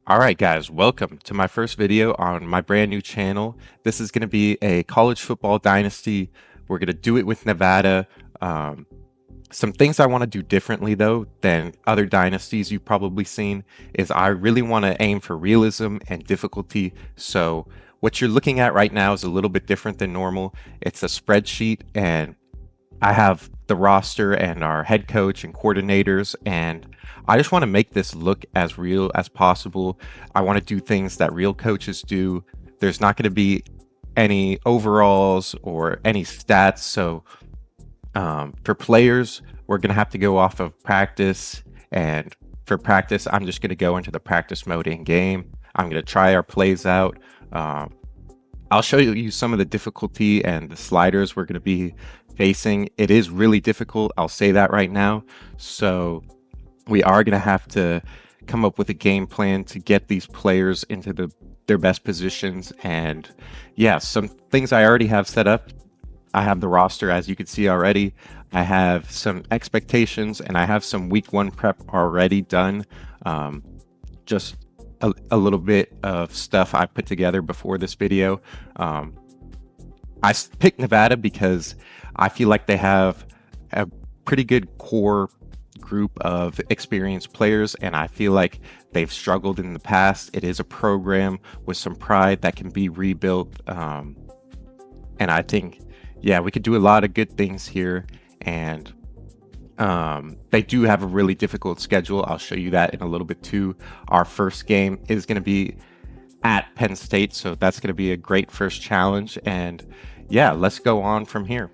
All right, guys, welcome to my first video on my brand new channel. This is going to be a college football dynasty. We're going to do it with Nevada. Um, some things I want to do differently, though, than other dynasties you've probably seen is I really want to aim for realism and difficulty. So what you're looking at right now is a little bit different than normal. It's a spreadsheet, and I have the roster and our head coach and coordinators, and I just want to make this look as real as possible. I want to do things that real coaches do. There's not going to be any overalls or any stats. So for players, we're going to have to go off of practice. And for practice, I'm just going to go into the practice mode in game. I'm going to try our plays out. I'll show you some of the difficulty and the sliders we're going to be facing. It is really difficult. I'll say that right now. So we are going to have to come up with a game plan to get these players into their best positions. And yeah, some things I already have set up. I have the roster, as you can see already. I have some expectations, and I have some week one prep already done. Just a little bit of stuff I put together before this video. I picked Nevada because I feel like they have a pretty good core group of experienced players, and I feel like they've struggled in the past. It is a program with some pride that can be rebuilt. And I think, yeah, we could do a lot of good things here. And they do have a really difficult schedule. I'll show you that in a little bit too. Our first game is going to be at Penn State, so that's going to be a great first challenge. And yeah, let's go on from here.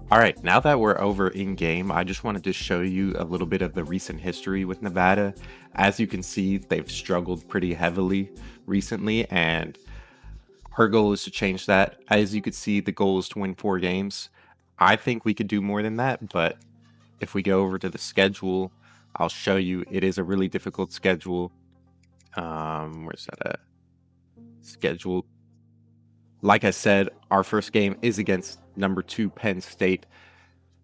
All right, now that we're over in game, I just wanted to show you a little bit of the recent history with Nevada. As you can see, they've struggled pretty heavily recently, and her goal is to change that. As you can see, the goal is to win 4 games. I think we could do more than that, but if we go over to the schedule, I'll show you it is a really difficult schedule. Where's that at? Schedule. Like I said, our first game is against number 2 Penn State.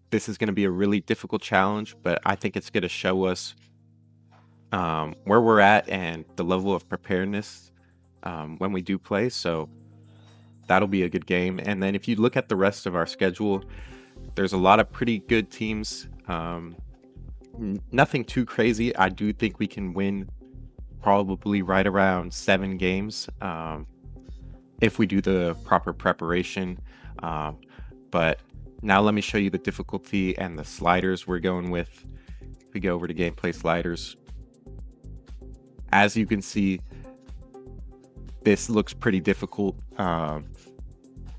This is going to be a really difficult challenge, but I think it's going to show us where we're at and the level of preparedness when we do play. So that'll be a good game. And then if you look at the rest of our schedule, there's a lot of pretty good teams. Nothing too crazy. I do think we can win probably right around 7 games if we do the proper preparation. But now let me show you the difficulty and the sliders we're going with. If we go over to gameplay sliders, as you can see, this looks pretty difficult. I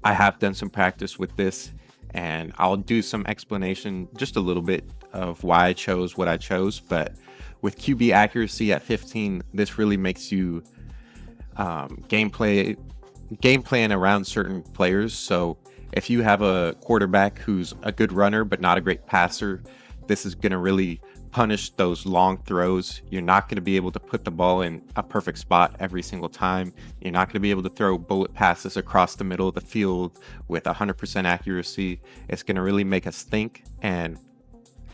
have done some practice with this, and I'll do some explanation, just a little bit of why I chose what I chose. But with QB accuracy at 15, this really makes you game plan around certain players. So if you have a quarterback who's a good runner but not a great passer, this is going to really punish those long throws. You're not going to be able to put the ball in a perfect spot every single time. You're not going to be able to throw bullet passes across the middle of the field with 100% accuracy. It's going to really make us think. And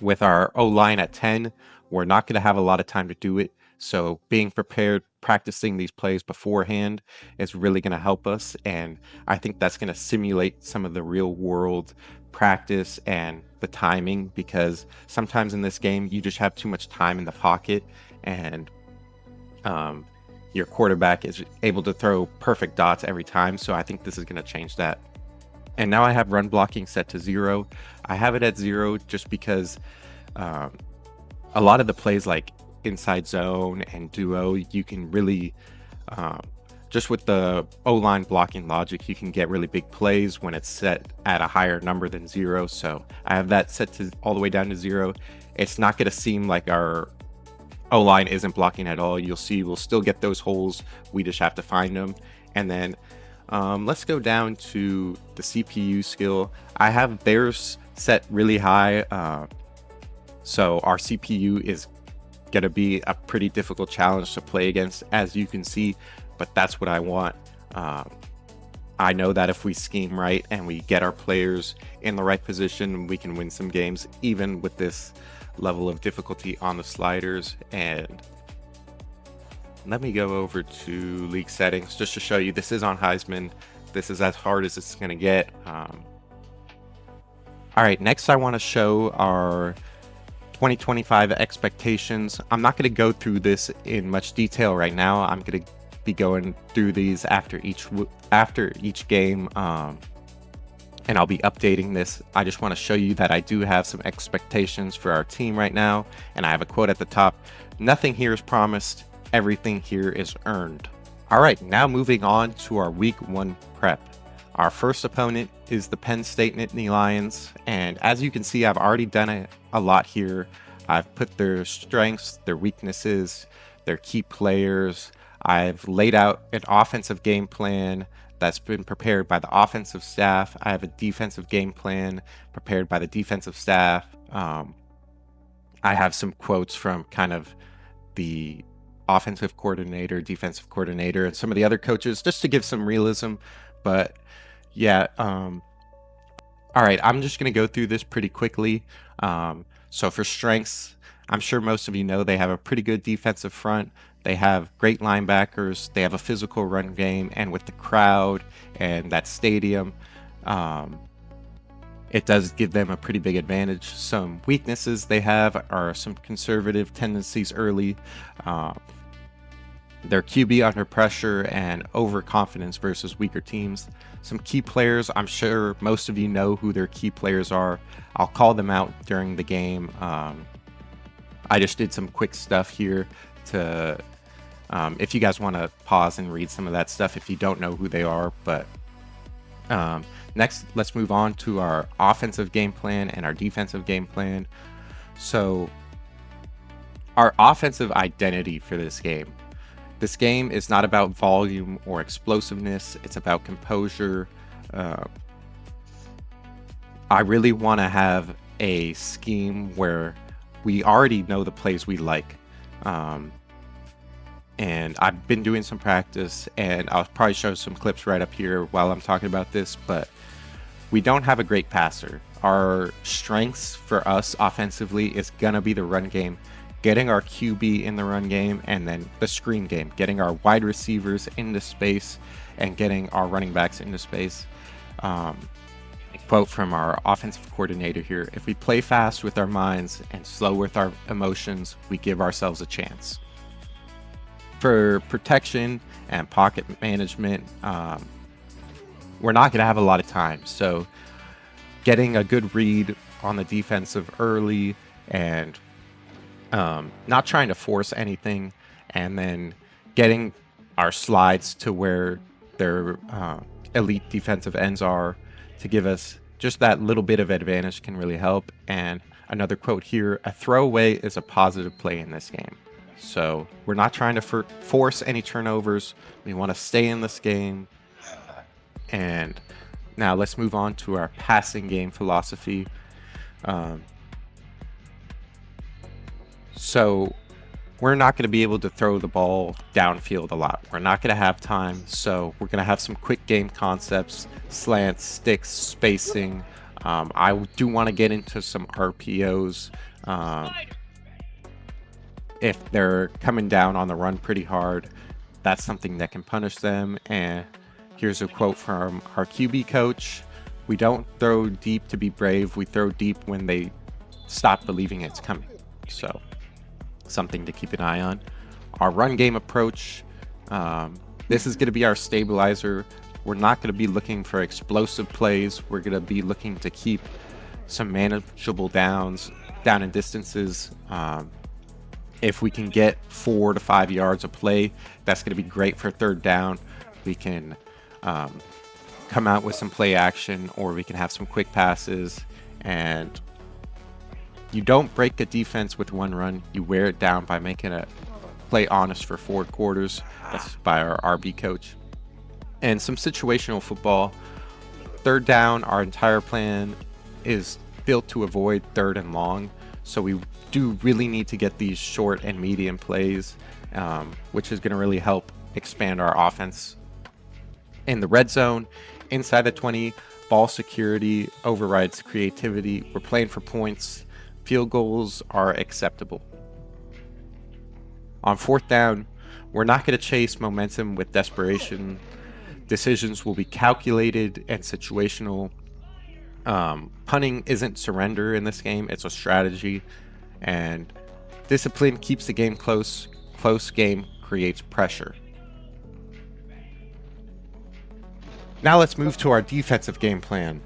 with our O-line at 10, we're not going to have a lot of time to do it. So being prepared, practicing these plays beforehand is really going to help us. And I think that's going to simulate some of the real world practice and the timing, because sometimes in this game you just have too much time in the pocket, and your quarterback is able to throw perfect dots every time. So I think this is going to change that. And now I have run blocking set to 0. I have it at 0 just because a lot of the plays like inside zone and duo, you can really just with the O-line blocking logic, you can get really big plays when it's set at a higher number than 0. So I have that set to all the way down to 0. It's not going to seem like our O-line isn't blocking at all. You'll see we'll still get those holes. We just have to find them. And then let's go down to the CPU skill. I have theirs set really high. So our CPU is going to be a pretty difficult challenge to play against, as you can see. But that's what I want. I know that if we scheme right and we get our players in the right position, we can win some games, even with this level of difficulty on the sliders. And Let me go over to league settings just to show you this is on Heisman. This is as hard as it's going to get. All right, next I want to show our 2025 expectations. I'm not going to go through this in much detail right now. I'm going to be going through these after each game, and I'll be updating this. I just want to show you that I do have some expectations for our team right now, and I have a quote at the top. Nothing here is promised. Everything here is earned. All right, now moving on to our week 1 prep. Our first opponent is the Penn State Nittany Lions, and as you can see, I've already done a lot here. I've put their strengths, their weaknesses, their key players. I've laid out an offensive game plan that's been prepared by the offensive staff. I have a defensive game plan prepared by the defensive staff. I have some quotes from kind of the offensive coordinator, defensive coordinator, and some of the other coaches just to give some realism. But yeah, all right, I'm just going to go through this pretty quickly. So for strengths, I'm sure most of you know they have a pretty good defensive front. They have great linebackers. They have a physical run game, and with the crowd and that stadium, it does give them a pretty big advantage. Some weaknesses they have are some conservative tendencies early. Their QB under pressure and overconfidence versus weaker teams. Some key players, I'm sure most of you know who their key players are. I'll call them out during the game. I just did some quick stuff here to, if you guys want to pause and read some of that stuff if you don't know who they are. But next, let's move on to our offensive game plan and our defensive game plan. So our offensive identity for this game. This game is not about volume or explosiveness. It's about composure. I really want to have a scheme where we already know the plays we like. And I've been doing some practice, and I'll probably show some clips right up here while I'm talking about this, but we don't have a great passer. Our strengths for us offensively is going to be the run game, getting our QB in the run game, and then the screen game, getting our wide receivers into space and getting our running backs into space. A quote from our offensive coordinator here: if we play fast with our minds and slow with our emotions, we give ourselves a chance. For protection and pocket management, we're not going to have a lot of time. So getting a good read on the defensive early and not trying to force anything, and then getting our slides to where their elite defensive ends are to give us just that little bit of advantage can really help. And another quote here: a throwaway is a positive play in this game. So we're not trying to force any turnovers. We want to stay in this game. And now let's move on to our passing game philosophy. So we're not going to be able to throw the ball downfield a lot. We're not going to have time. So we're going to have some quick game concepts, slants, sticks, spacing. I do want to get into some RPOs. If they're coming down on the run pretty hard, that's something that can punish them. And here's a quote from our QB coach: we don't throw deep to be brave. We throw deep when they stop believing it's coming. So something to keep an eye on. Our run game approach, this is going to be our stabilizer. We're not going to be looking for explosive plays. We're going to be looking to keep some manageable down and distances. If we can get 4 to 5 yards of play, that's going to be great for third down. We can come out with some play action, or we can have some quick passes. And you don't break a defense with one run. You wear it down by making a play honest for 4 quarters. That's by our RB coach. And some situational football. Third down, our entire plan is built to avoid third and long. So we do really need to get these short and medium plays, which is going to really help expand our offense. In the red zone, inside the 20, ball security overrides creativity. We're playing for points. Field goals are acceptable. On fourth down, We're not going to chase momentum with desperation. Decisions will be calculated and situational. Punting isn't surrender in this game, it's a strategy. And discipline keeps the game close. Close game creates pressure. Now let's move to our defensive game plan.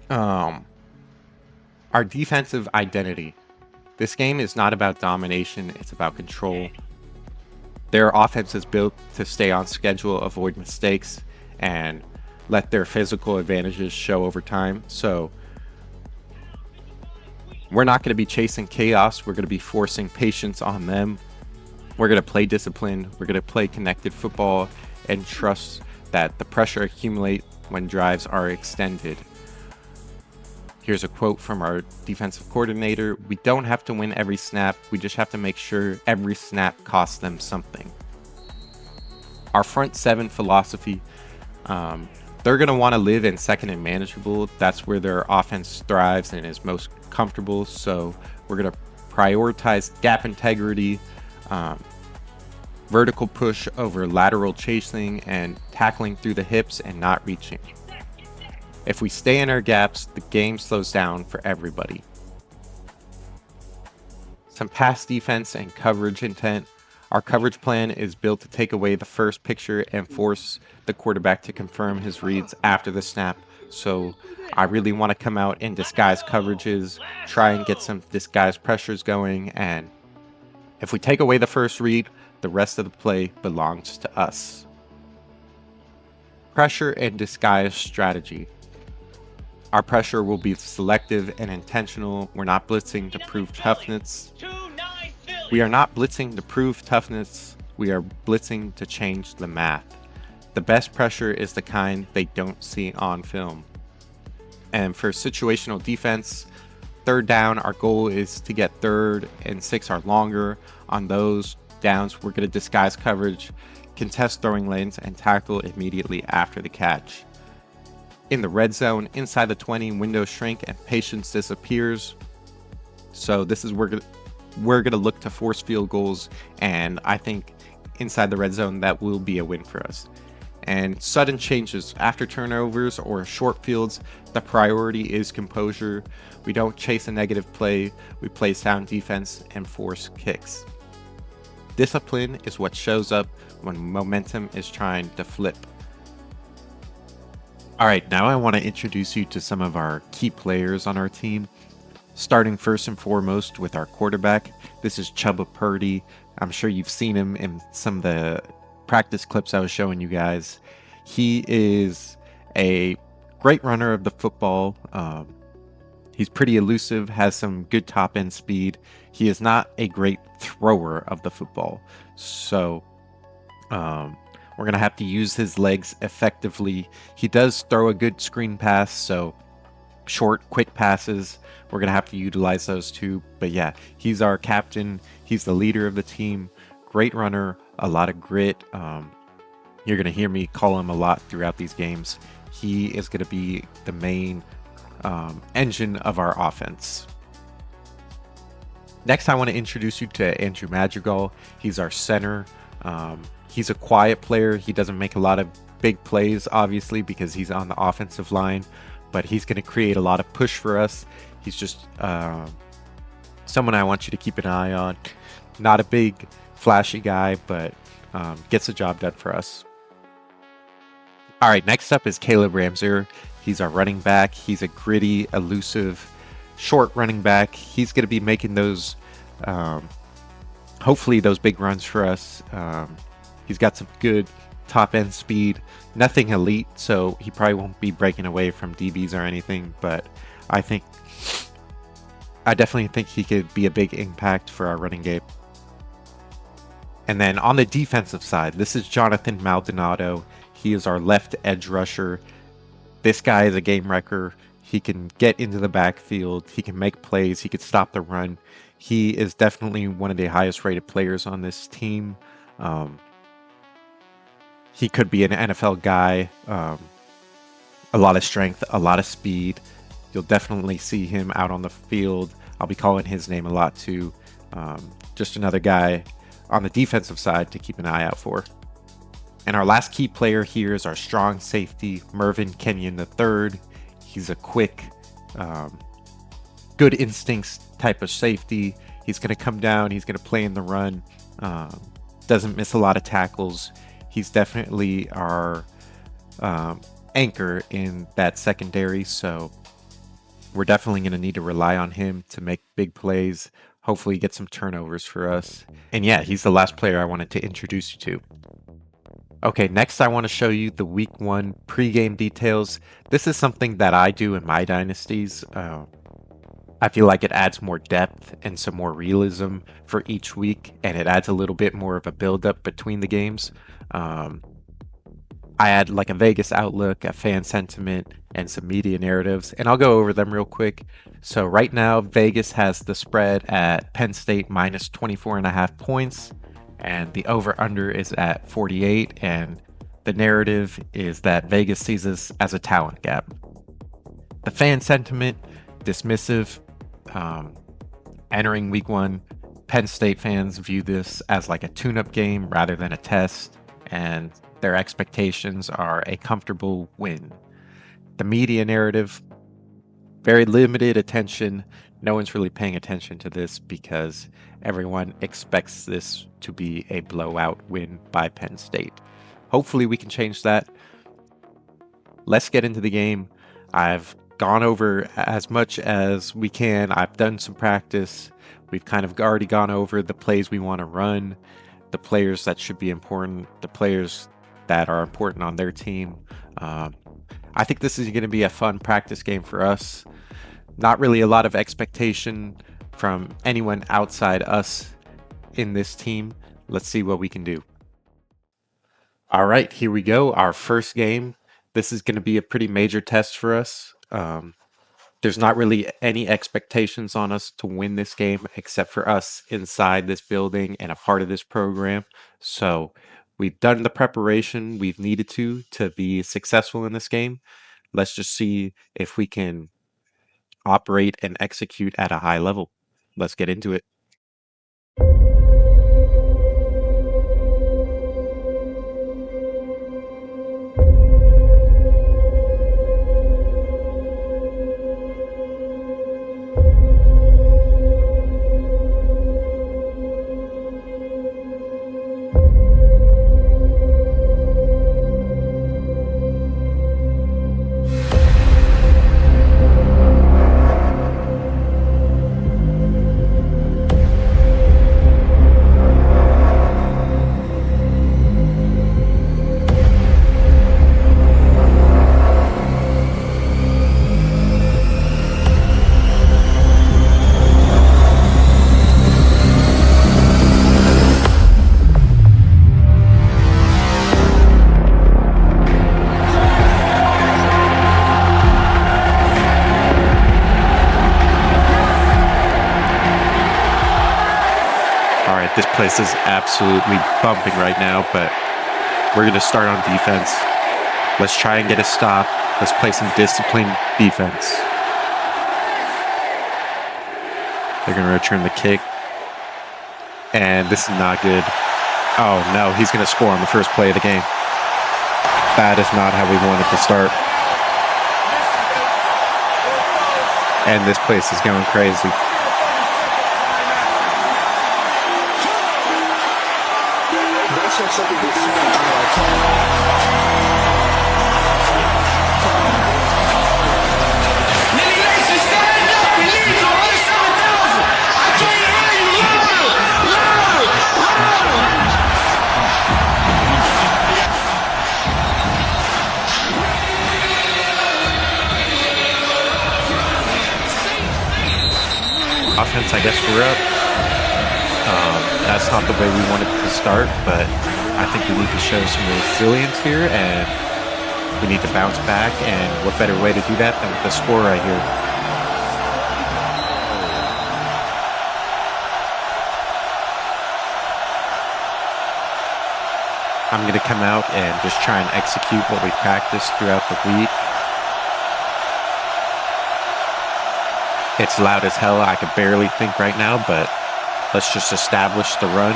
Our defensive identity. This game is not about domination, it's about control. Their offense is built to stay on schedule, avoid mistakes, and let their physical advantages show over time. So we're not going to be chasing chaos. We're going to be forcing patience on them. We're going to play discipline. We're going to play connected football and trust that the pressure accumulates when drives are extended. Here's a quote from our defensive coordinator. We don't have to win every snap. We just have to make sure every snap costs them something. Our front seven philosophy, they're going to want to live in second and manageable. That's where their offense thrives and is most comfortable. So we're going to prioritize gap integrity, vertical push over lateral chasing, and tackling through the hips and not reaching. If we stay in our gaps, the game slows down for everybody. Some pass defense and coverage intent. Our coverage plan is built to take away the first picture and force the quarterback to confirm his reads after the snap. So I really want to come out in disguise coverages, try and get some disguise pressures going, and if we take away the first read, the rest of the play belongs to us. Pressure and disguise strategy. Our pressure will be selective and intentional. We're not blitzing to prove toughness. We are not blitzing to prove toughness. We are blitzing to change the math. The best pressure is the kind they don't see on film. And for situational defense, third down, our goal is to get 3rd and 6 or longer. On those downs, we're going to disguise coverage, contest throwing lanes, and tackle immediately after the catch. In the red zone, inside the 20, windows shrink and patience disappears. So this is where we're going to look to force field goals, and I think inside the red zone that will be a win for us. And sudden changes after turnovers or short fields, the priority is composure. We don't chase a negative play, we play sound defense and force kicks. Discipline is what shows up when momentum is trying to flip. All right, now I want to introduce you to some of our key players on our team. Starting first and foremost with our quarterback. This is Chubba Purdy. I'm sure you've seen him in some of the practice clips I was showing you guys. He is a great runner of the football. He's pretty elusive, has some good top end speed. He is not a great thrower of the football. So we're going to have to use his legs effectively. He does throw a good screen pass, so short, quick passes, we're going to have to utilize those too. But yeah, he's our captain. He's the leader of the team. Great runner, a lot of grit. You're going to hear me call him a lot throughout these games. He is going to be the main engine of our offense. Next, I want to introduce you to Andrew Madrigal. He's our center. He's a quiet player. He doesn't make a lot of big plays, obviously, because he's on the offensive line, but he's going to create a lot of push for us. He's just someone I want you to keep an eye on. Not a big, flashy guy, but gets the job done for us. All right, next up is Caleb Ramser. He's our running back. He's a gritty, elusive, short running back. He's going to be making those, hopefully those big runs for us. He's got some good top end speed, nothing elite, so he probably won't be breaking away from DBs or anything, but I definitely think he could be a big impact for our running game. And then on the defensive side, this is Jonathan Maldonado. He is our left edge rusher. This guy is a game wrecker. He can get into the backfield. He can make plays. He could stop the run. He is definitely one of the highest rated players on this team. He could be an NFL guy. A lot of strength, a lot of speed. You'll definitely see him out on the field. I'll be calling his name a lot too. Just another guy on the defensive side to keep an eye out for. And our last key player here is our strong safety, Mervyn Kenyon III. He's a quick, good instincts type of safety. He's going to come down. He's going to play in the run. Doesn't miss a lot of tackles. He's definitely our anchor in that secondary. So we're definitely going to need to rely on him to make big plays. Hopefully get some turnovers for us. And yeah, he's the last player I wanted to introduce you to. Okay, next I want to show you the week 1 pregame details. This is something that I do in my dynasties. I feel like it adds more depth and some more realism for each week, and it adds a little bit more of a build-up between the games. I add like a Vegas outlook, a fan sentiment, and some media narratives, and I'll go over them real quick. So right now, Vegas has the spread at Penn State minus 24.5 points, and the over-under is at 48, and the narrative is that Vegas sees this as a talent gap. The fan sentiment, dismissive. Entering week 1, Penn State fans view this as like a tune-up game rather than a test, and their expectations are a comfortable win. The media narrative, very limited attention. No one's really paying attention to this because everyone expects this to be a blowout win by Penn State. Hopefully we can change that. Let's get into the game. I've gone over as much as we can. I've done some practice. We've kind of already gone over the plays we want to run, the players that should be important, the players that are important on their team. I think this is going to be a fun practice game for us. Not really a lot of expectation from anyone outside us in this team. Let's see what we can do. All right, here we go. Our first game. This is going to be a pretty major test for us. There's not really any expectations on us to win this game except for us inside this building and a part of this program. So we've done the preparation we've needed to be successful in this game. Let's just see if we can operate and execute at a high level. Let's get into it. This place is absolutely bumping right now, but we're going to start on defense. Let's try and get a stop. Let's play some disciplined defense. They're going to return the kick. And this is not good. Oh, no, he's going to score on the first play of the game. That is not how we wanted to start. And this place is going crazy. Offense, I guess we're up. That's not the way we wanted to start, but I think we need to show some resilience here, and we need to bounce back, and what better way to do that than with the score right here. I'm going to come out and just try and execute what we practiced throughout the week. It's loud as hell. I could barely think right now, but let's just establish the run.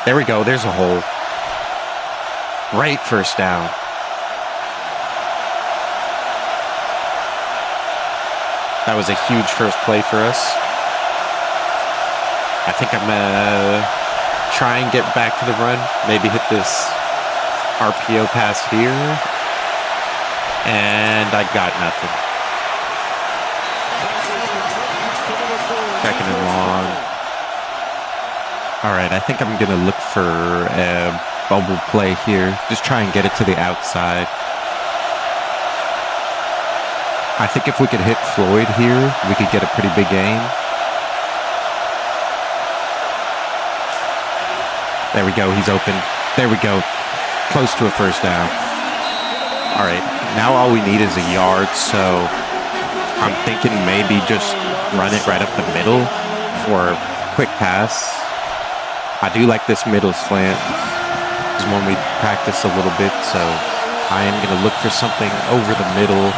There we go. There's a hole. Great first down. That was a huge first play for us. I think I'm going to try and get back to the run. Maybe hit this RPO pass here. And I got nothing. Second and long. All right, I think I'm going to look for a bubble play here. Just try and get it to the outside. I think if we could hit Floyd here, we could get a pretty big gain. There we go. He's open. There we go. Close to a first down. All right. Now all we need is a yard, so I'm thinking maybe just run it right up the middle for a quick pass. I do like this middle slant. It's one we practice a little bit, so I am going to look for something over the middle.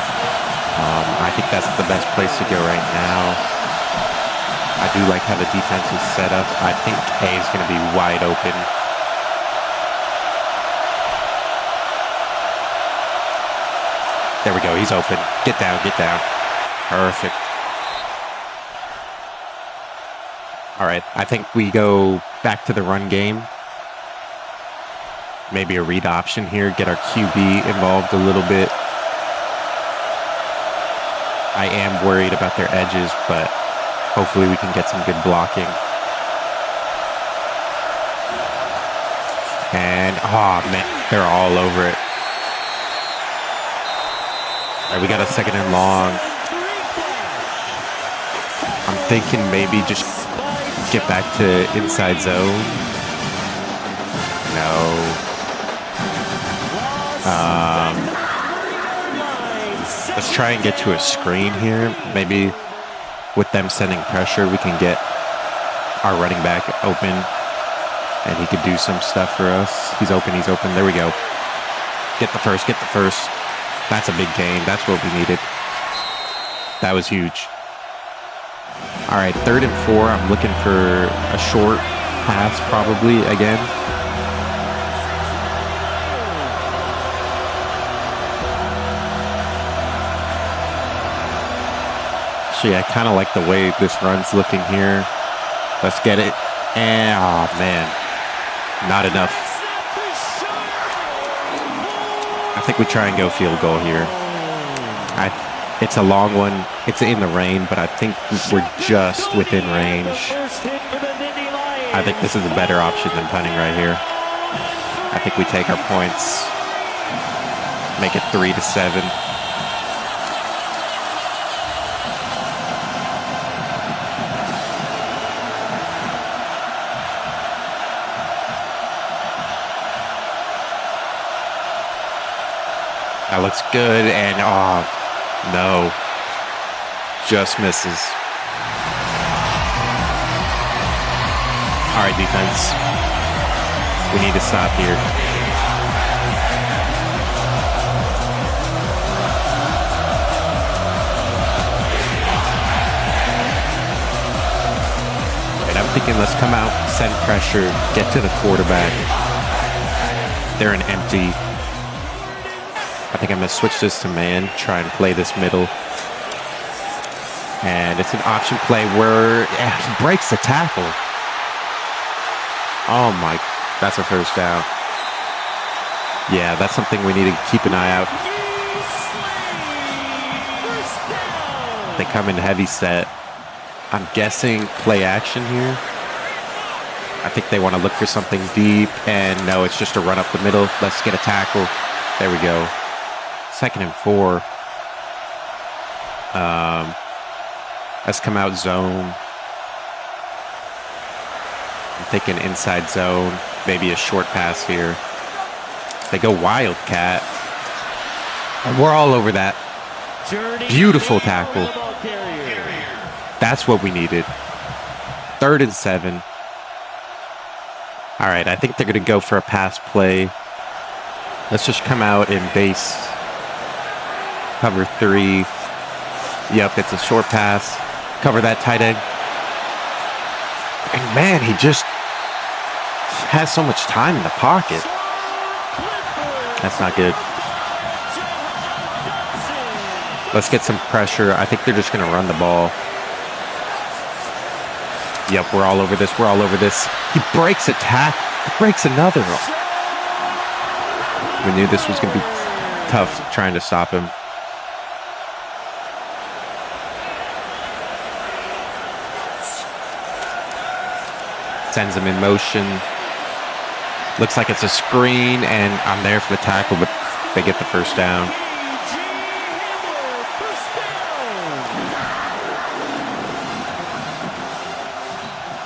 I think that's the best place to go right now. I do like how the defense is set up. I think A is going to be wide open. There we go. He's open. Get down, get down. Perfect. All right. I think we go back to the run game. Maybe a read option here. Get our QB involved a little bit. I am worried about their edges, but hopefully we can get some good blocking. And, oh, man, they're all over it. All right, we got a second and long. I'm thinking maybe just get back to inside zone. No. Let's try and get to a screen here. Maybe with them sending pressure, we can get our running back open and he could do some stuff for us. He's open, he's open. There we go. Get the first, get the first. That's a big gain. That's what we needed. That was huge. All right, 3rd and 4. I'm looking for a short pass probably again. Actually, I kind of like the way this run's looking here. Let's get it. And, oh, man. Not enough. I think we try and go field goal here. It's a long one. It's in the rain, but I think we're just within range. I think this is a better option than punting right here. I think we take our points. Make it 3-7. That looks good, and oh, no. Just misses. All right, defense. We need to stop here. And I'm thinking let's come out, send pressure, get to the quarterback. They're an empty. I think I'm going to switch this to man, try and play this middle. And it's an option play where he breaks the tackle. Oh my, that's a first down. Yeah, that's something we need to keep an eye out. They come in heavy set. I'm guessing play action here. I think they want to look for something deep, and no, it's just a run up the middle. Let's get a tackle. There we go. 2nd and 4. Let's come out zone. I'm thinking inside zone. Maybe a short pass here. They go wildcat. And we're all over that. Beautiful tackle. That's what we needed. 3rd and 7. All right, I think they're going to go for a pass play. Let's just come out in base. Cover 3. Yep, it's a short pass. Cover that tight end. And man, he just has so much time in the pocket. That's not good. Let's get some pressure. I think they're just going to run the ball. Yep, we're all over this. We're all over this. He breaks a tackle. He breaks another one. We knew this was going to be tough trying to stop him. Sends him in motion. Looks like it's a screen, and I'm there for the tackle, but they get the first down.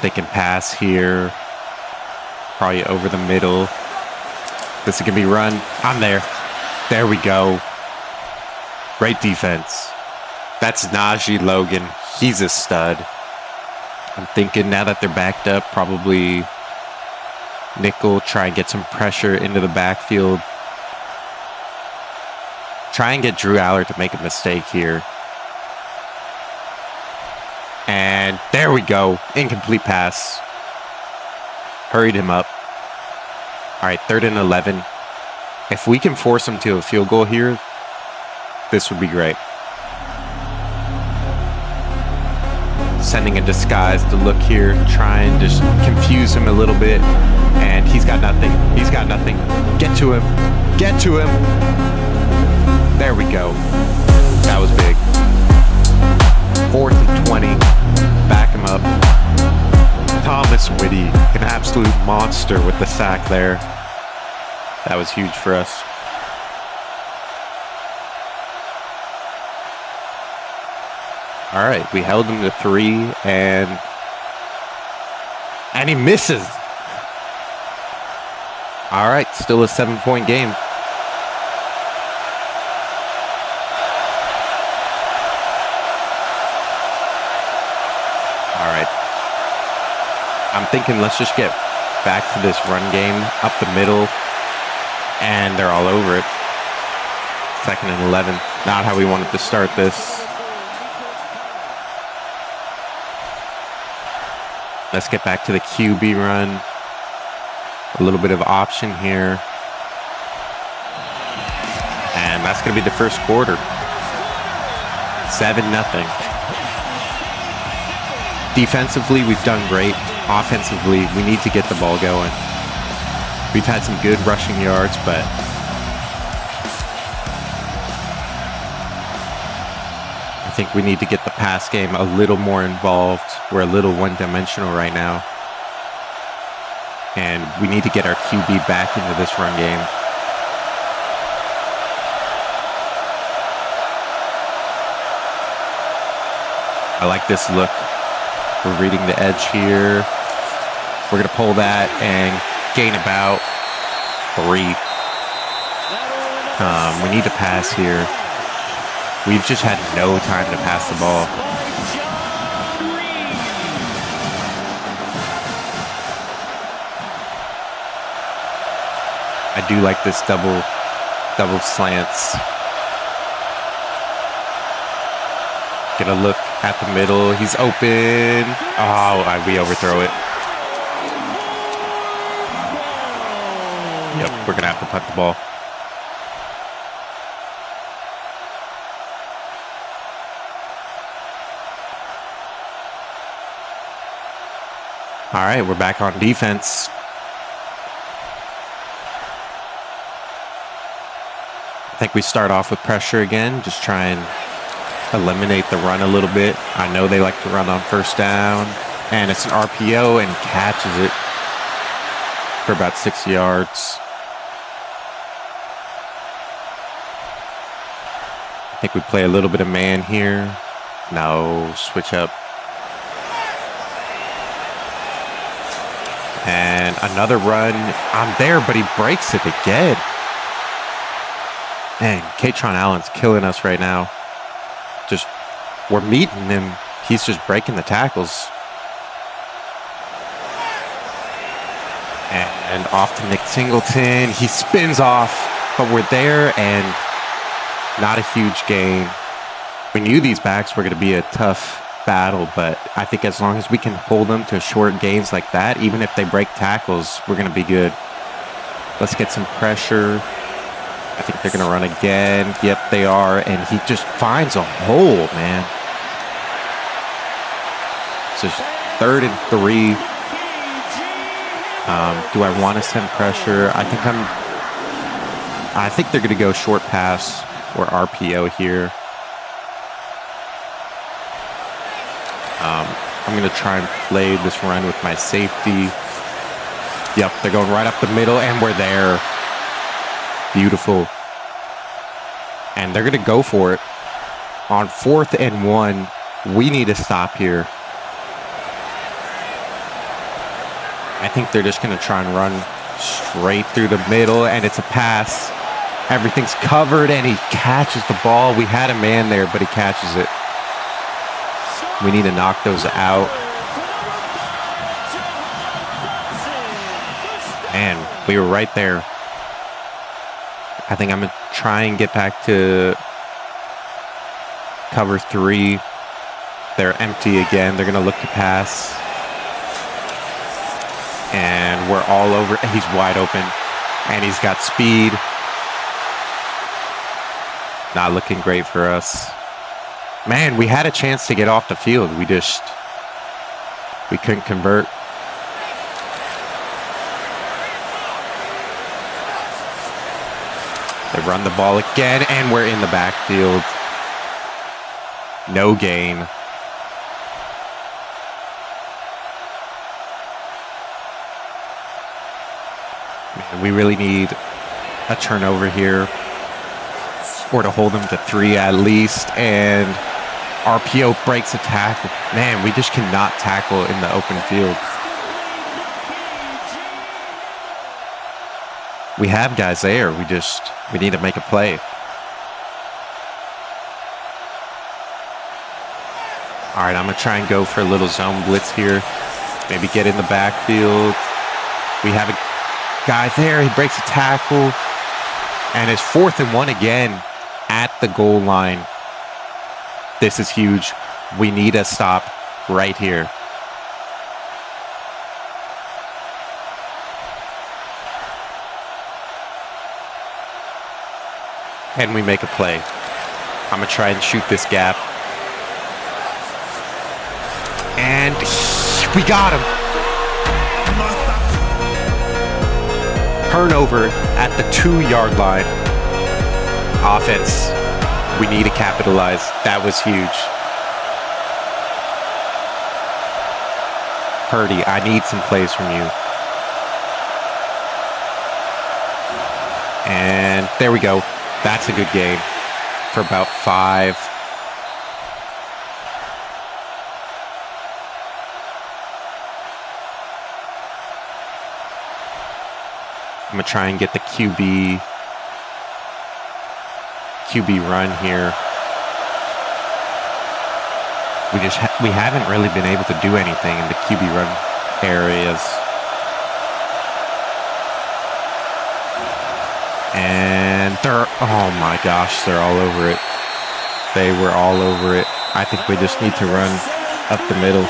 They can pass here. Probably over the middle. This is going to be run. I'm there. There we go. Great defense. That's Najee Logan. He's a stud. I'm thinking now that they're backed up, probably nickel, try and get some pressure into the backfield. Try and get Drew Aller to make a mistake here. And there we go. Incomplete pass. Hurried him up. All right, 3rd and 11. If we can force him to a field goal here, this would be great. Sending a disguise to look here, try and just confuse him a little bit. And he's got nothing. He's got nothing. Get to him. Get to him. There we go. That was big. 4th and 20. Back him up. Thomas Whitty, an absolute monster with the sack there. That was huge for us. All right, we held him to 3, and he misses. All right, still a 7-point game. All right. I'm thinking let's just get back to this run game up the middle, and they're all over it. 2nd and 11. Not how we wanted to start this. Let's get back to the QB run. A little bit of option here. And that's going to be the first quarter. 7-0. Defensively, we've done great. Offensively, we need to get the ball going. We've had some good rushing yards, but I think we need to get the pass game a little more involved. We're a little one-dimensional right now. And we need to get our QB back into this run game. I like this look. We're reading the edge here. We're going to pull that and gain about 3. We need to pass here. We've just had no time to pass the ball. I do like this double slants. Get a look at the middle. He's open. Oh, we overthrow it. Yep, we're going to have to punt the ball. All right, we're back on defense. I think we start off with pressure again, just try and eliminate the run a little bit. I know they like to run on first down, and it's an RPO and catches it for about 6 yards. I think we play a little bit of man here. No, switch up. And another run. I'm there, but he breaks it again. Man, Katron Allen's killing us right now. Just, we're meeting him. He's just breaking the tackles. And off to Nick Singleton. He spins off, but we're there, and not a huge gain. We knew these backs were going to be a tough battle, but I think as long as we can hold them to short gains like that, even if they break tackles, we're going to be good. Let's get some pressure. I think they're going to run again. Yep, they are. And he just finds a hole, man. So 3rd and 3. Do I want to send pressure? I think they're going to go short pass or RPO here. I'm going to try and play this run with my safety. Yep, they're going right up the middle, and we're there. Beautiful. And they're going to go for it. On 4th and 1, we need to stop here. I think they're just going to try and run straight through the middle, and it's a pass. Everything's covered, and he catches the ball. We had a man there, but he catches it. We need to knock those out. And we were right there. I think I'm going to try and get back to cover 3. They're empty again. They're going to look to pass. And we're all over. He's wide open. And he's got speed. Not looking great for us. Man, we had a chance to get off the field. We couldn't convert. They run the ball again, and we're in the backfield. No gain. Man, we really need a turnover here, or to hold them to 3 at least, and RPO breaks a tackle. Man, we just cannot tackle in the open field. We have guys there. We need to make a play. All right, I'm going to try and go for a little zone blitz here. Maybe get in the backfield. We have a guy there. He breaks a tackle. And it's 4th and 1 again at the goal line. This is huge. We need a stop right here. And we make a play. I'm going to try and shoot this gap. And we got him. Turnover at the 2-yard line. Offense, we need to capitalize. That was huge. Purdy, I need some plays from you. And there we go. That's a good game for about 5. I'm going to try and get the QB run here. We haven't really been able to do anything in the QB run areas. And oh my gosh, they're all over it. They were all over it. I think we just need to run up the middle.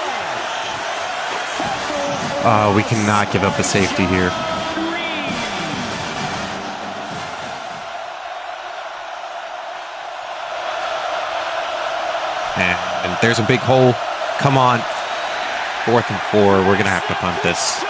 We cannot give up a safety here. And there's a big hole. Come on. 4th and 4. We're going to have to punt this.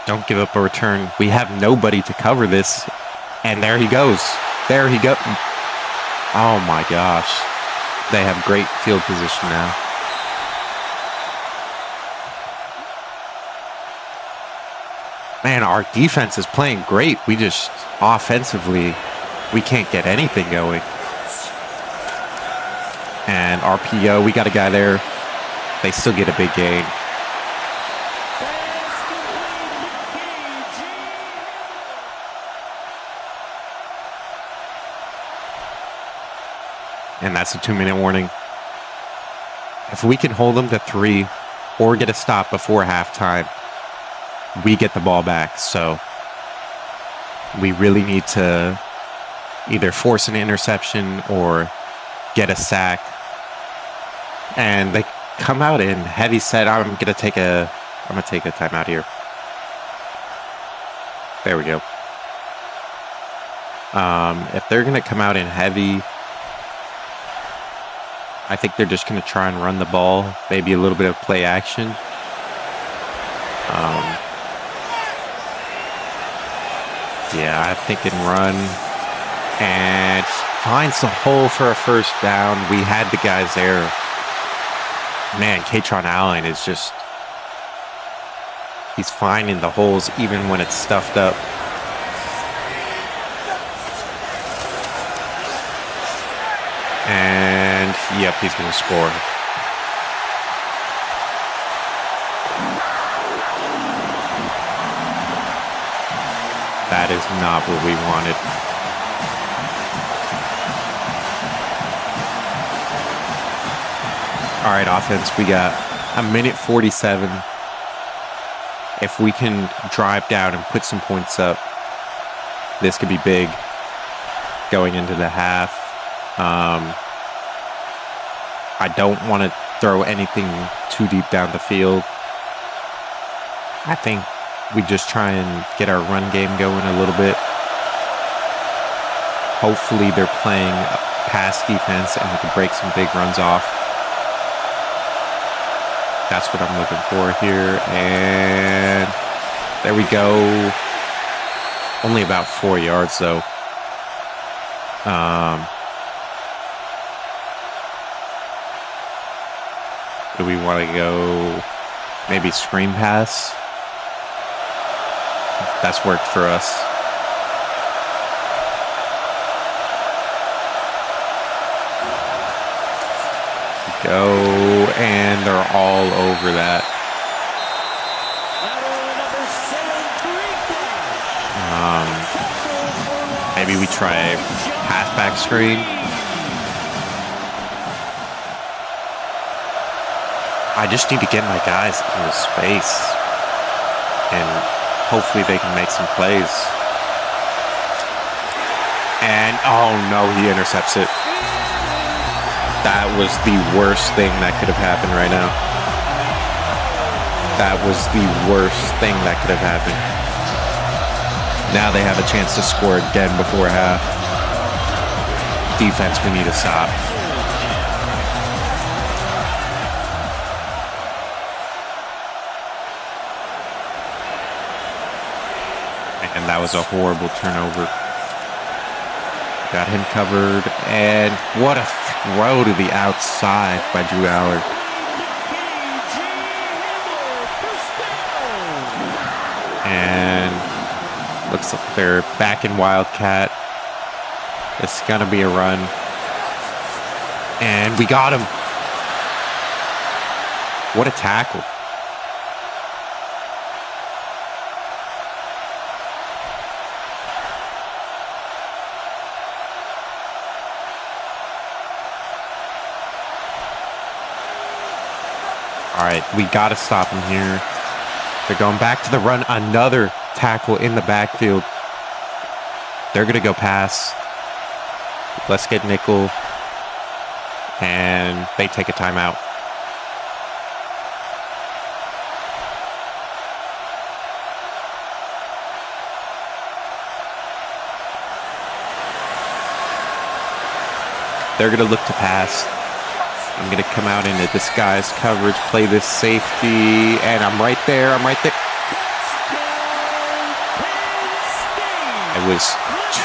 Don't give up a return. We have nobody to cover this. And there he goes. There he goes. Oh my gosh. They have great field position now. Man, our defense is playing great. We just, offensively, we can't get anything going. And RPO, we got a guy there. They still get a big gain. And that's a 2-minute warning. If we can hold them to 3 or get a stop before halftime, we get the ball back. So we really need to either force an interception or get a sack. And they come out in heavy set. I'm gonna take a timeout here. There we go. If they're gonna come out in heavy, I think they're just gonna try and run the ball, maybe a little bit of play action. Yeah, I think it run and finds the hole for a first down. We had the guys there. Man, Katron Allen is just, he's finding the holes even when it's stuffed up. And yep, he's going to score. That is not what we wanted. All right, offense, we got a minute 47. If we can drive down and put some points up, this could be big going into the half. I don't want to throw anything too deep down the field. I think we just try and get our run game going a little bit. Hopefully they're playing pass defense and we can break some big runs off. That's what I'm looking for here. And there we go. Only about 4 yards though. Do we want to go maybe screen pass? That's worked for us. Go, and they're all over that. Maybe we try a halfback screen. I just need to get my guys into space, and hopefully they can make some plays. And oh no, he intercepts it. That was the worst thing that could have happened right now. That was the worst thing that could have happened. Now they have a chance to score again before half. Defense, we need to stop. And that was a horrible turnover. Got him covered, and what a throw to the outside by Drew Aller. And looks like they're back in Wildcat. It's gonna be a run. And we got him. What a tackle. All right, we got to stop them here. They're going back to the run. Another tackle in the backfield. They're going to go pass. Let's get nickel. And they take a timeout. They're going to look to pass. I'm going to come out into disguise coverage, play this safety, and I'm right there. I was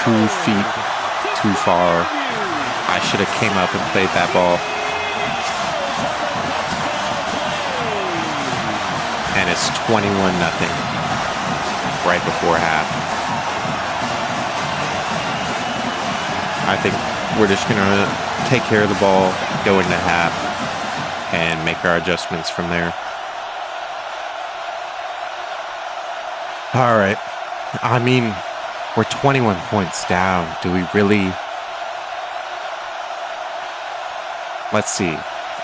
2 feet too far. I should have came up and played that ball. And it's 21-0 right before half. I think we're just going to take care of the ball, go into half, and make our adjustments from there. All right. I mean, we're 21 points down. Do we really? Let's see.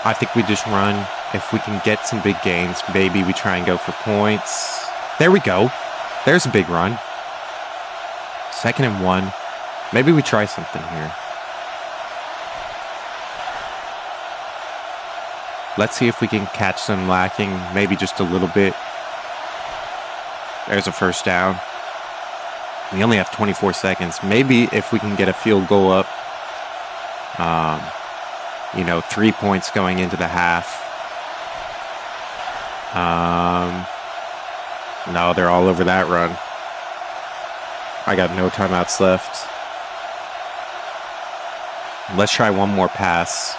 I think we just run. If we can get some big gains, maybe we try and go for points. There we go. There's a big run. 2nd and 1. Maybe we try something here. Let's see if we can catch them lacking, maybe just a little bit. There's a 1st down. We only have 24 seconds. Maybe if we can get a field goal up, 3 points going into the half. No, they're all over that run. I got no timeouts left. Let's try one more pass.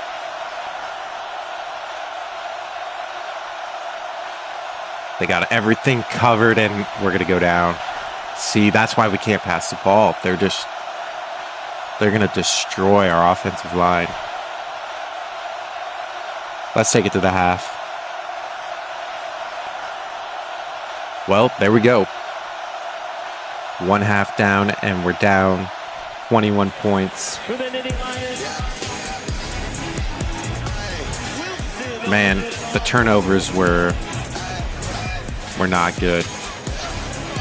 They got everything covered, and we're going to go down. See, that's why we can't pass the ball. They're going to destroy our offensive line. Let's take it to the half. Well, there we go. 1 half down, and we're down 21 points. Man, the turnovers were not good.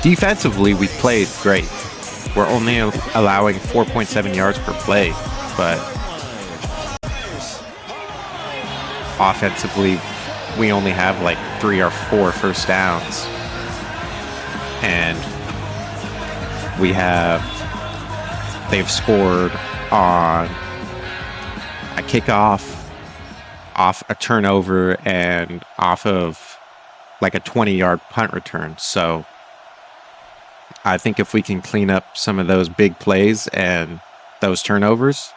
Defensively, we played great. We're only allowing 4.7 yards per play, but offensively, we only have like 3 or 4 first downs. And they've scored on a kickoff, off a turnover, and off of like a 20-yard punt return. So I think if we can clean up some of those big plays and those turnovers,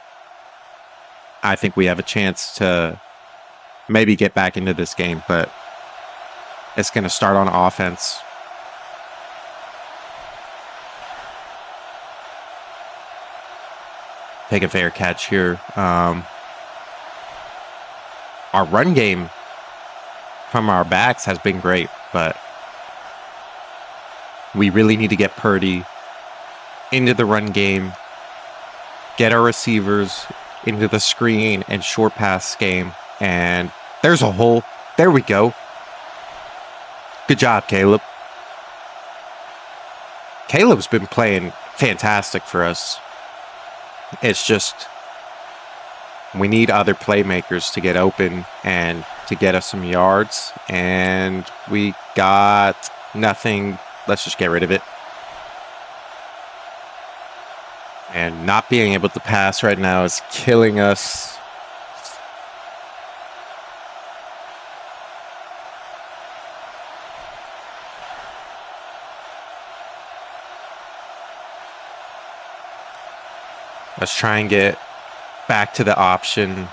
I think we have a chance to maybe get back into this game, but it's going to start on offense. Take a fair catch here. Our run game from our backs has been great, but we really need to get Purdy into the run game, get our receivers into the screen and short pass game. And there's a hole. There we go. Good job, Caleb. Caleb's been playing fantastic for us. It's just we need other playmakers to get open and to get us some yards, and we got nothing. Let's just get rid of it. And not being able to pass right now is killing us. Let's try and get back to the option.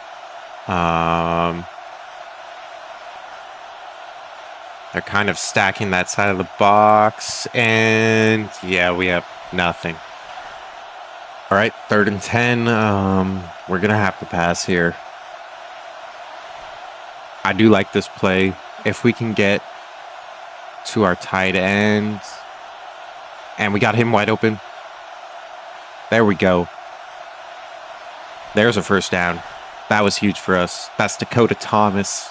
They're kind of stacking that side of the box. And yeah, we have nothing. All right, 3rd and 10. We're going to have to pass here. I do like this play. If we can get to our tight end. And we got him wide open. There we go. There's a 1st down. That was huge for us. That's Dakota Thomas,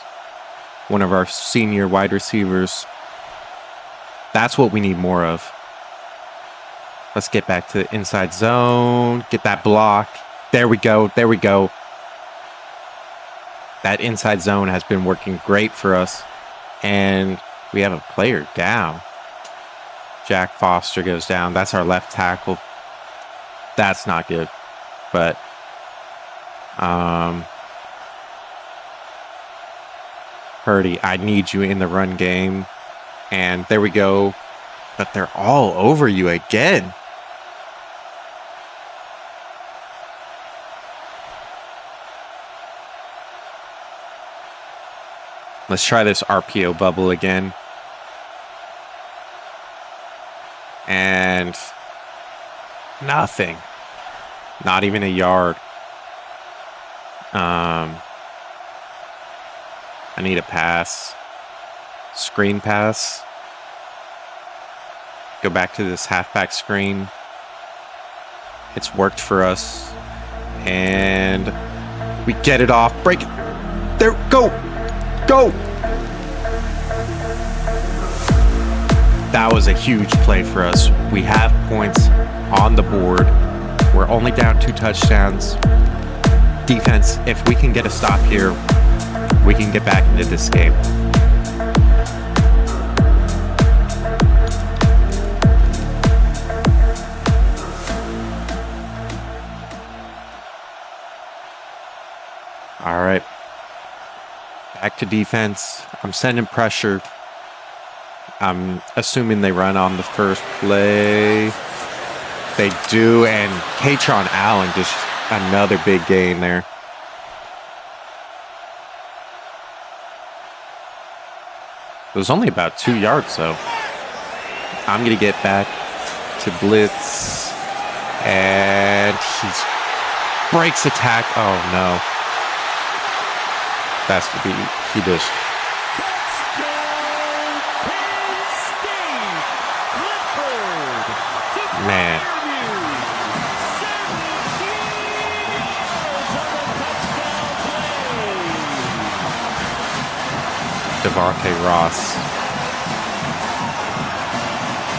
one of our senior wide receivers. That's what we need more of. Let's get back to the inside zone. Get that block. There we go. There we go. That inside zone has been working great for us. And we have a player down. Jack Foster goes down. That's our left tackle. That's not good. But Purdy, I need you in the run game. And there we go. But they're all over you again. Let's try this RPO bubble again. And nothing. Not even a yard. I need a pass. Screen pass. Go back to this halfback screen. It's worked for us. And we get it off. Break it. There, go! Go! That was a huge play for us. We have points on the board. We're only down 2 touchdowns. Defense, if we can get a stop here, we can get back into this game. All right. Back to defense. I'm sending pressure. I'm assuming they run on the first play. They do, and Katron Allen, just another big gain there. It was only about 2 yards, though. I'm going to get back to blitz, and he breaks attack. Oh, no. That's to be, he just. Man. Devontae Ross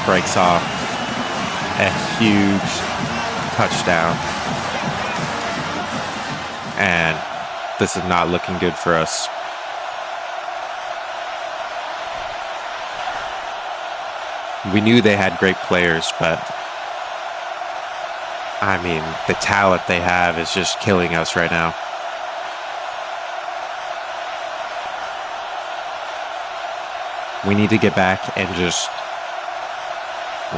breaks off a huge touchdown. And this is not looking good for us. We knew they had great players, but I mean, the talent they have is just killing us right now. We need to get back and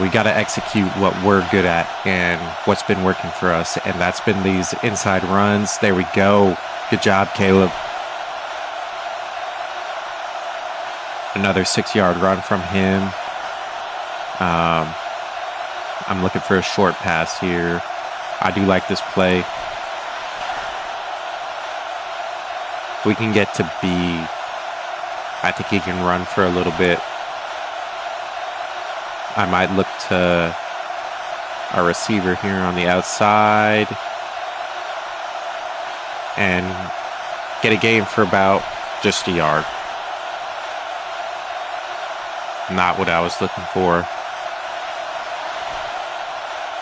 we got to execute what we're good at and what's been working for us. And that's been these inside runs. There we go. Good job, Caleb. Another 6-yard run from him. I'm looking for a short pass here. I do like this play. If we can get to B, I think he can run for a little bit. I might look to our receiver here on the outside and get a gain for about just a yard. Not what I was looking for.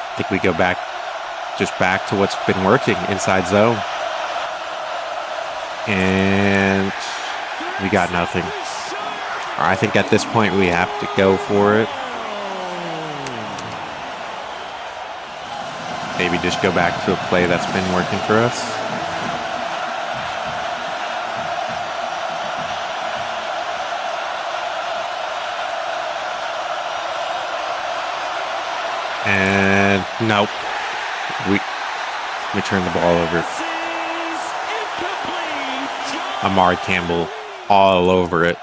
I think we go back to what's been working, inside zone. And we got nothing. I think at this point we have to go for it. Maybe just go back to a play that's been working for us. And nope. We turned the ball over. Amari Campbell all over it.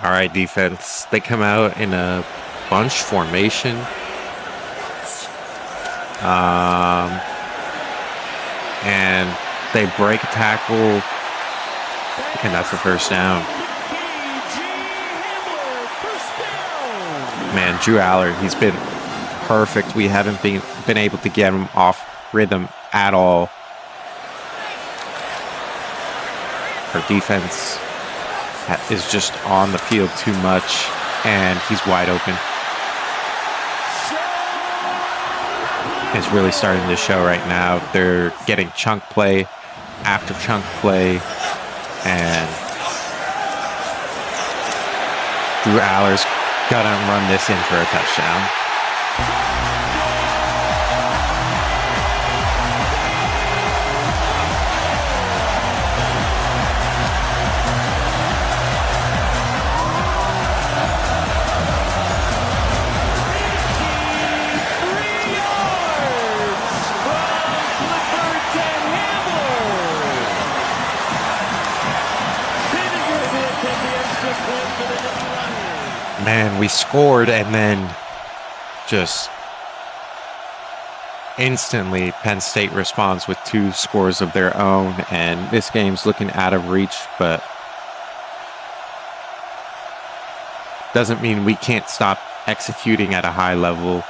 All right, defense. They come out in a bunch formation. And they break a tackle. And that's the first down. Man, Drew Aller, he's been perfect. We haven't been able to get him off rhythm at all. Our defense is just on the field too much, and he's wide open. It's really starting to show right now. They're getting chunk play after chunk play, and Drew Aller's gonna run this in for a touchdown. Man, we scored, and then just instantly Penn State responds with 2 scores of their own, and this game's looking out of reach, but doesn't mean we can't stop executing at a high level.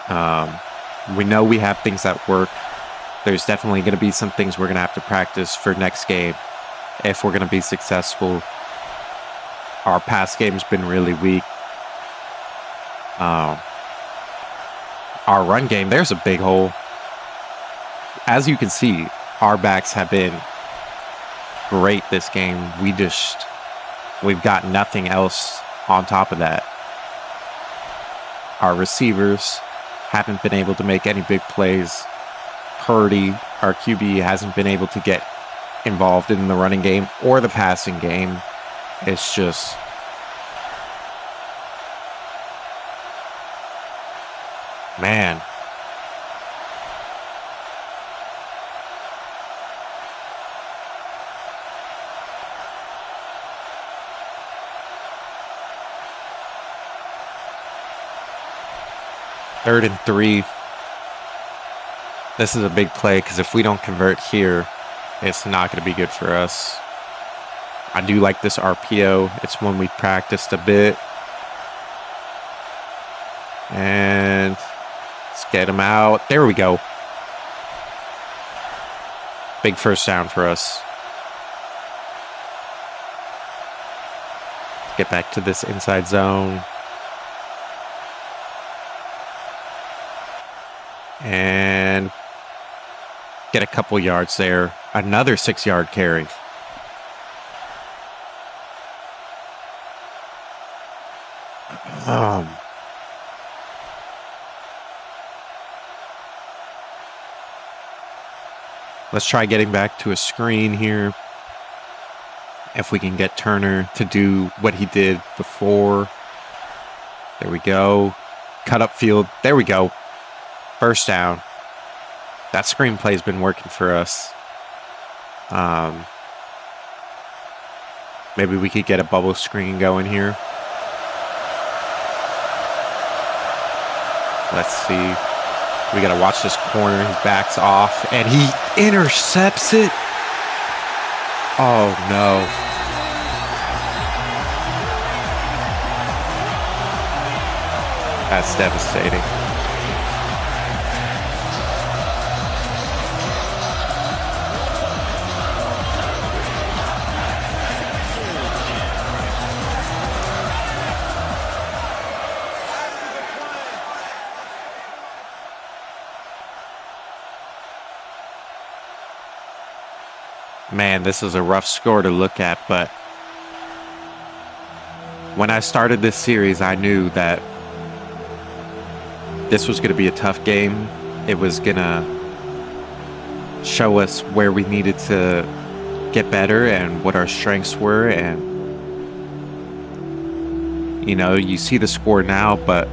We know we have things that work. There's definitely going to be some things we're going to have to practice for next game if we're going to be successful. Our pass game's been really weak. Our run game, there's a big hole. As you can see, our backs have been great this game. We've got nothing else on top of that. Our receivers haven't been able to make any big plays. Purdy, our QB, hasn't been able to get involved in the running game or the passing game. It's just... man. Third and 3. This is a big play because if we don't convert here, it's not going to be good for us. I do like this RPO. It's one we practiced a bit. And let's get him out. There we go. Big first down for us. Get back to this inside zone. And get a couple yards there. Another 6-yard carry. Let's try getting back to a screen here. If we can get Turner to do what he did before. There we go. Cut up field. There we go. First down. That screenplay's been working for us. Maybe we could get a bubble screen going here. Let's see. We got to watch this corner. His back's off, and he intercepts it. Oh, no. That's devastating. Man, this is a rough score to look at, but when I started this series, I knew that this was going to be a tough game. It was going to show us where we needed to get better and what our strengths were. And, you know, you see the score now, but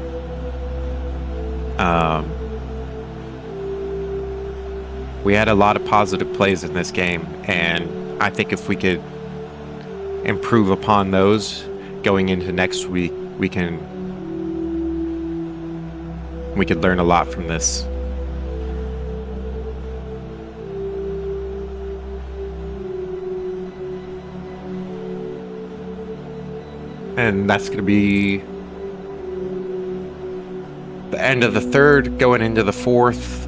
we had a lot of positive plays in this game, and I think if we could improve upon those going into next week, we could learn a lot from this. And that's going to be the end of the third, going into the fourth.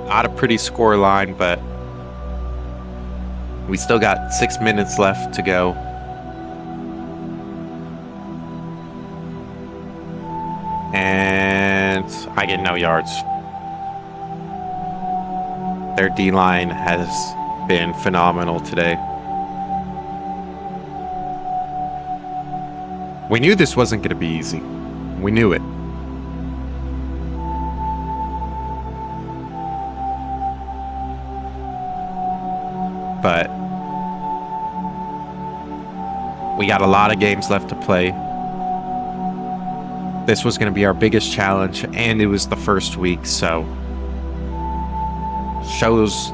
Not a pretty score line, but we still got 6 minutes left to go. And I get no yards. Their D-line has been phenomenal today. We knew this wasn't going to be easy. We knew it. But we got a lot of games left to play. This was going to be our biggest challenge, and it was the first week, so shows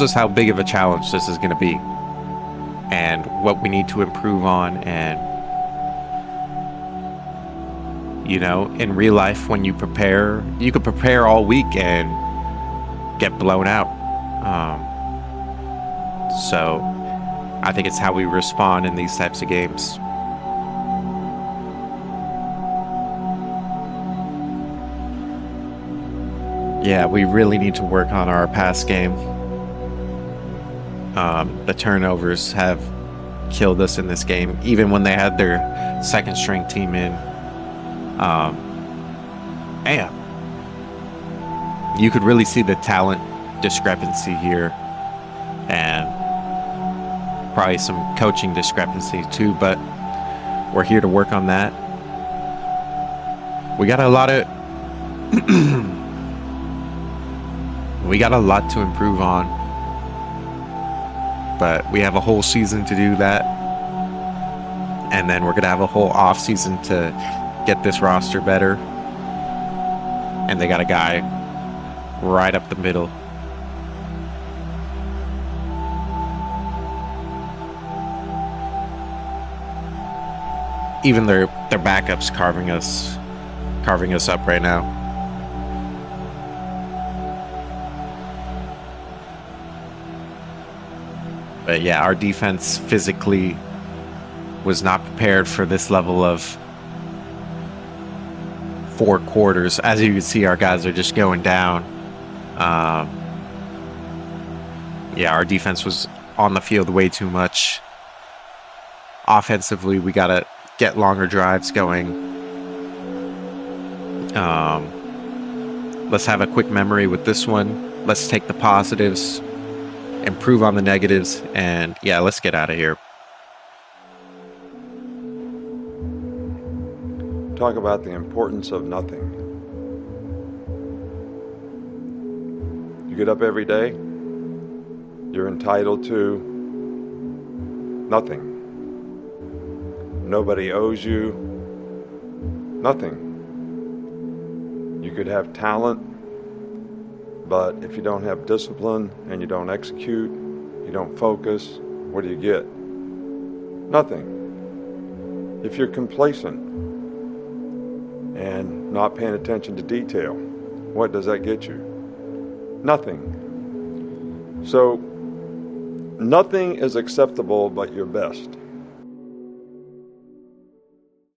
us how big of a challenge this is going to be and what we need to improve on. And, you know, in real life, when you prepare, you could prepare all week and get blown out. So I think it's how we respond in these types of games. Yeah, we really need to work on our pass game. The turnovers have killed us in this game, even when they had their second string team in. And you could really see the talent discrepancy here, and probably some coaching discrepancy too, but we're here to work on that. We got a lot of we got a lot to improve on, but we have a whole season to do that, and then we're gonna have a whole off season to get this roster better. And they got a guy right up the middle. Even their backups carving us up right now. But yeah, our defense physically was not prepared for this level of 4 quarters. As you can see, our guys are just going down. Yeah, our defense was on the field way too much. Offensively, we gotta get longer drives going. Let's have a quick memory with this one. Let's take the positives, improve on the negatives, and yeah, let's get out of here. Talk about the importance of nothing. You get up every day, you're entitled to nothing. Nobody owes you nothing. You could have talent, but if you don't have discipline and you don't execute, you don't focus, what do you get? Nothing. If you're complacent and not paying attention to detail, what does that get you? Nothing. So, nothing is acceptable but your best.